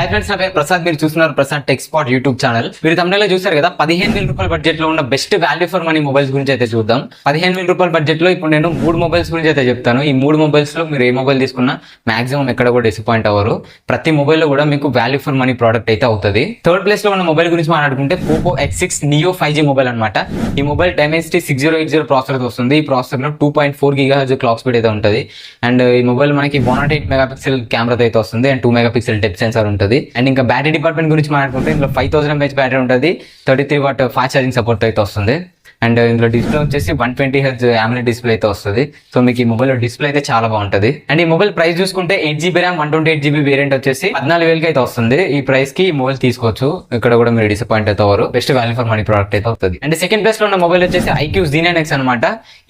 Hi friends, నా పేరు ప్రసాద్. మీరు చూస్తున్నారు Prasad tech spot YouTube channel. మీరు తమిళలో చూసారు కదా, 15,000 రూపాయల బడ్జెట్ లో ఉన్న best value for money mobiles గురించి అయితే చూద్దాం. 15,000 రూపాయల బడ్జెట్ లో ఇప్పుడు నేను 3 మొబైల్స్ గురించి అయితే చెప్తాను. ఈ 3 మొబైల్స్ లో మీరు ఏ మొబైల్ తీసుకున్నా మాక్సిమం ఎక్కడ కూడా డిసప్పాయింట్ అవ్వరు. ప్రతి మొబైల్ లో కూడా మీకు వాల్యూ ఫర్ మనీ ప్రోడక్ట్ అయితే అవుతుంది. థర్డ్ ప్లేస్ లో ఉన్న మొబైల్ గురించి మాట్లాడుకుంటే Poco X6 Neo 5G mobile అనమాట. ఈ మొబైల్ Dimensity 6080 ప్రాసెసర్ తో వస్తుంది. ఈ ప్రాసెసర్ లో 2.4 GHz క్లాక్ స్పీడ్ అయితే ఉంటుంది. అండ్ ఈ మొబైల్ మనకి 108 మెగాపిక్సెల్ కెమెరా అయితే వస్తుంది అండ్ 2 మెగాపిక్సెల్ డెప్త్ సెన్సార్ ఉంటుంది. అండ్ ఇంకా బ్యాటరీ డిపార్ట్మెంట్ గురించి మాట్లాడుకుంటే ఇందులో 5000 mAh బ్యాటరీ ఉంటుంది, 33 వాట్ ఫాస్ట్ ఛార్జింగ్ సపోర్ట్ అయితే వస్తుంది. అండ్ ఇందులో డిస్ప్లే వచ్చేసి 120Hz AMOLED డిస్ప్లే అయితే వస్తుంది. సో మీకు ఈ మొబైల్ డిస్ప్లే అయితే చాలా బాగుంటుంది. అండ్ ఈ మొబైల్ ప్రైస్ చూసుకుంటే 8GB ర్యామ్ 128GB వేరియంట్ వచ్చేసి 14,000 అయితే వస్తుంది. ఈ ప్రైస్ కి ఈ మొబైల్ తీసుకోవచ్చు. ఇక్కడ కూడా మీరు డిసప్పాయింట్ అయితే అవ్వరు. Best value for money product అయితే అవుతుంది. అండ్ సెకండ్ ప్లేస్ లో ఉన్న మొబైల్ వచ్చేసి iQOO Z9X అనమాట.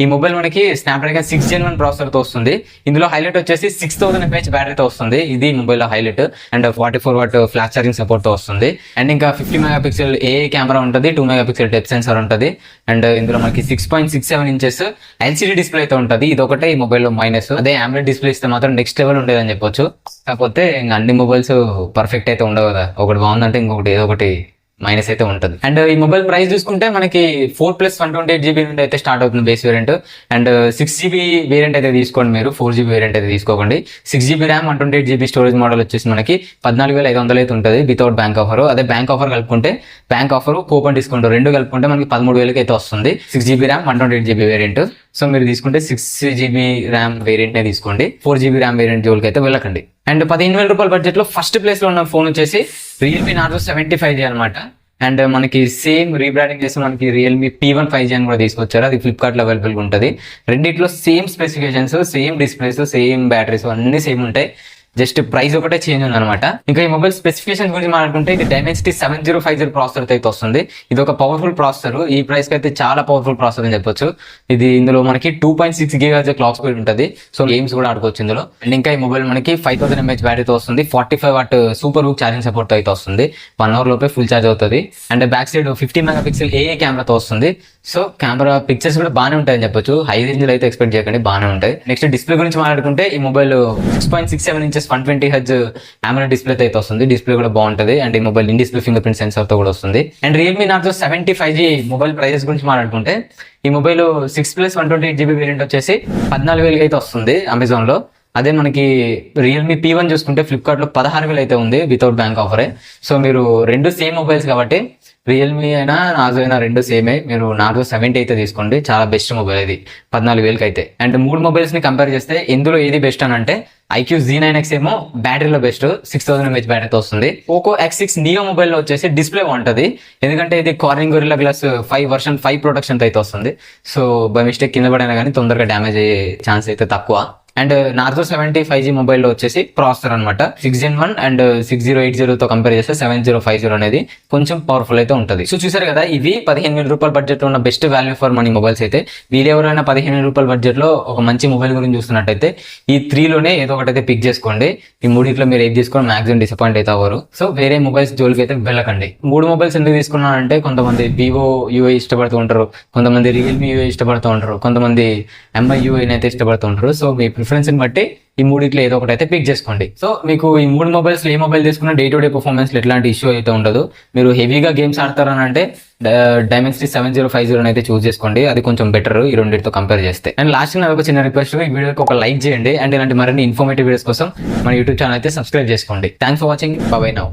ఈ మొబైల్ మనకి Snapdragon 6 Gen 1 ప్రాసెసర్ తో వస్తుంది. ఇందులో హైలైట్ వచ్చేసి 6000 mAh బ్యాటరీతో వస్తుంది. ఇది mobile highlight. And 44 what flash charging support తో వస్తుంది. అండ్ ఇంకా 50 మెగాపిక్సెల్ AA కెమెరా ఉంటుంది, 2 మెగాపిక్సెల్ డెప్త్ సెన్సార్ ఉంటుంది. అండ్ ఇందులో మనకి 6.67 ఇంచెస్ LCD డిస్ప్లే అయితే ఉంటుంది. ఇది ఒకటే ఈ మొబైల్ లో మైనస్. అదే AMOLED డిస్ప్లే ఇస్తే మాత్రం నెక్స్ట్ లెవెల్ ఉండేదని చెప్పొచ్చు. కాకపోతే ఇంకా అన్ని మొబైల్స్ పర్ఫెక్ట్ అయితే ఉండవు కదా, ఒకటి బాగుందంటే ఇంకొకటి ఏదో ఒకటి మైనస్ అయితే ఉంటుంది. అండ్ ఈ మొబైల్ ప్రైస్ చూసుకుంటే మనకి 4+128GB నుండి అయితే స్టార్ట్ అవుతుంది base variant. And 6GB variant అయితే తీసుకోండి మీరు, 4GB వేరియంట్ అయితే తీసుకోకండి. 6GB RAM 128GB storage model వచ్చేసి మనకి 14,500 అయితే ఉంటుంది వితౌట్ బ్యాంక్ ఆఫర్. అదే బ్యాంక్ ఆఫర్ కలుపుకుంటే, బ్యాంక్ ఆఫర్ కూపన్ డిస్కౌంట్ రెండు కలుపుకుంటే మనకి 13,000 అయితే వస్తుంది. 6GB RAM 128GB variant. So మీరు తీసుకుంటే 6GB ర్యామ్ వేరియంట్ నే తీసుకోండి, 4GB ర్యామ్ వేరియంట్ జోలికి అయితే వెళ్ళకండి. అండ్ 15,000 రూపాయల బడ్జెట్ లో ఫస్ట్ ప్లేస్ లో ఉన్న ఫోన్ వచ్చేసి Realme Narzo 70 5G అనమాట. అండ్ మనకి సేమ్ రీబ్రాండింగ్ చేసి మనకి Realme P1 5G అని కూడా తీసుకొచ్చారు. అది ఫ్లిప్కార్ట్ లో అవైలబుల్ గా ఉంటుంది. రెండిట్లో same specifications, same displays, same batteries అన్ని సేమ్ ఉంటాయి. జస్ట్ ప్రైస్ ఒకటే చేంజ్ ఉంది అనమాట. ఇంకా ఈ మొబైల్ స్పెసిఫికేషన్ గురించి మాట్లాడుకుంటే ఇది Dimensity 7050 ప్రాసెసర్ అయితే వస్తుంది. ఇది ఒక పవర్ఫుల్ ప్రాసెసర్. ఈ ప్రైస్ కి అయితే చాలా పవర్ఫుల్ ప్రాసెసర్ అని చెప్పొచ్చు. ఇది ఇందులో మనకి 2.6 GHz క్లాక్ స్పీడ్ ఉంటుంది. సో గేమ్స్ కూడా ఆడుకోవచ్చు ఇందులో. అండ్ ఇంకా ఈ మొబైల్ మనకి 5000 mAh బ్యాటరీతో వస్తుంది, 45 what super hook charging support అయితే వస్తుంది. 1 అవర్ లోపే ఫుల్ ఛార్జ్ అవుతుంది. And back side 50 megapixel AA కెమెరాతో వస్తుంది. సో కెమెరా పిక్చర్స్ కూడా బాగానే ఉంటాయని చెప్పొచ్చు. హై రేంజ్ లో అయితే ఎక్స్పెక్ట్ చేయకండి, బాగానే ఉంటాయి. నెక్స్ట్ డిస్ప్లే గురించి మాట్లాడుకుంటే ఈ mobile 6.67 inches 120Hz AMOLED display అయితే వస్తుంది. డిస్ప్లే కూడా బాగుంటుంది. అండ్ ఈ mobile in display fingerprint sensor తో కూడా వస్తుంది. And Realme Narzo 70 5G mobile prices గురించి మాట్లాడుకుంటే ఈ మొబైల్ 6+128GB వేరియంట్ వచ్చేసి 14,000 అయితే వస్తుంది అమెజాన్ లో. అదే మనకి Realme P1 చూసుకుంటే ఫ్లిప్కార్ట్ లో 16,000 అయితే ఉంది వితౌట్ బ్యాంక్ ఆఫరే. సో మీరు రెండు సేమ్ మొబైల్స్ కాబట్టి Realme అయినా Narzo అయినా రెండు సేమే. మీరు Narzo 70 అయితే తీసుకోండి, చాలా బెస్ట్ మొబైల్ ఇది 14,000 అయితే. అండ్ 3 మొబైల్స్ ని కంపేర్ చేస్తే ఇందులో ఏది బెస్ట్ అని అంటే iQOO Z9X ఏమో బ్యాటరీలో బెస్ట్, 6000 mAh బ్యాటరీతో వస్తుంది. పోకో X6 Neo మొబైల్ లో వచ్చేసి డిస్ప్లే బాగుంటుంది. ఎందుకంటే ఇది Corning Gorilla Glass 5 version 5 protection అయితే వస్తుంది. సో బై మిస్టేక్ కింద పడినా కానీ తొందరగా డ్యామేజ్ అయ్యే ఛాన్స్ అయితే తక్కువ. అండ్ Narzo 70 5G మొబైల్ లో వచ్చేసి ప్రాసెసర్ అనమాట 6 Gen 1 అండ్ 6080 తో కంపేర్ చేస్తే 7050 అనేది కొంచెం పవర్ఫుల్ అయితే ఉంటుంది. సో చూసారు కదా, ఇవి 15,000 రూపాయల బడ్జెట్ లో ఉన్న best value for money mobiles అయితే. వీళ్ళు ఎవరైనా 15,000 రూపాయల బడ్జెట్ లో ఒక మంచి మొబైల్ గురించి చూస్తున్నట్టయితే ఈ 3 లోనే ఏదో ఒకటి అయితే పిక్ చేసుకోండి. ఈ మూడిట్లో మీరు ఏది తీసుకొని మాక్సిమం డిసప్పాయింట్ అయితే అవ్వరు. సో వేరే మొబైల్స్ జోలికి అయితే వెళ్ళకండి. 3 మొబైల్స్ ఎందుకు తీసుకున్నానంటే కొంతమంది Vivo UI ఇష్టపడుతూ ఉంటారు, కొంతమంది Realme UI ఇష్టపడుతూ ఉంటారు, కొంతమంది MI UI అయితే ఇష్టపడుతూ ఉంటారు. సో మీ ప్రిఫరెన్స్ ని బట్టి ఈ మూడిట్లో ఏదో ఒకటి అయితే పిక్ చేసుకోండి. సో మీకు ఈ 3 మొబైల్స్ ఏ మొబైల్ తీసుకున్నా డే టు డే పర్ఫార్మెన్స్ ఎట్లాంటి ఇష్యూ అయితే ఉండదు. మీరు హెవీగా గేమ్స్ ఆడతారని అంటే Dimensity 7050 అయితే చూస్ చేసుకోండి, అది కొంచెం బెటర్ ఈ రెండింటితో కంపేర్ చేస్తే. అండ్ లాస్ట్ నాకు ఒక చిన్న రిక్వెస్ట్, ఈ వీడియోకి ఒక లైక్ చేయండి. అండ్ ఇలాంటి మరిన్ని ఇన్ఫర్మేటివ్ వీడియోస్ కోసం మన యూట్యూబ్ ఛానల్ అయితే సబ్స్క్రైబ్ చేసుకోండి. Thanks for watching. By by now.